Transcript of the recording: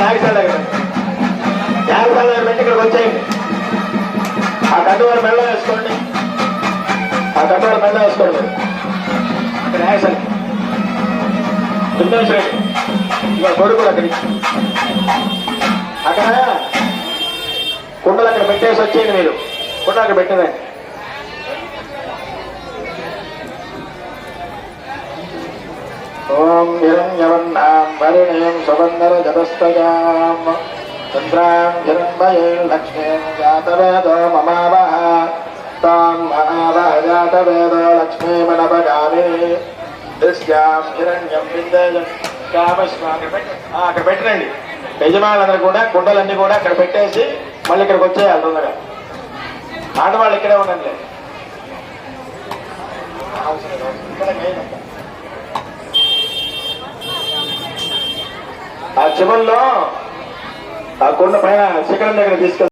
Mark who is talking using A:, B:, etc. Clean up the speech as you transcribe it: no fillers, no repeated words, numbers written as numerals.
A: యాగశాల దగ్గర పెట్టి ఇక్కడికి వచ్చేయండి. ఆ కట్టువారు మెల్ల వేసుకోండి. ఆ కట్టువారు మెల్ల వేసుకోండి. ఇక్కడ యాగశాల ఇక కొడుకులు అక్కడ కుండలు అక్కడ పెట్టేసి వచ్చేయండి. మీరు కుండలు అక్కడ పెట్టిందండి. ఓం హిరణ్యవర్ణాం వరుణీం సుగంధర జపస్తయాం చంద్రాం హిరణ్మయీం లక్ష్మీం జాతవేదో మమావహ తాం మహావహ జాతవేదో లక్ష్మీమనపగామిని దృశ్యాం హిరణ్యం విందేయం అక్కడ పెట్టండి. యజమానులందరూ కూడా కుండలన్నీ కూడా అక్కడ పెట్టేసి మళ్ళీ ఇక్కడికి వచ్చేయాలి తొందరగా. ఆడవాళ్ళు ఇక్కడే ఉండండి. ఆ చివరిలో ఆ కొండ పైన శిఖరం దగ్గర తీసుకెళ్తారు.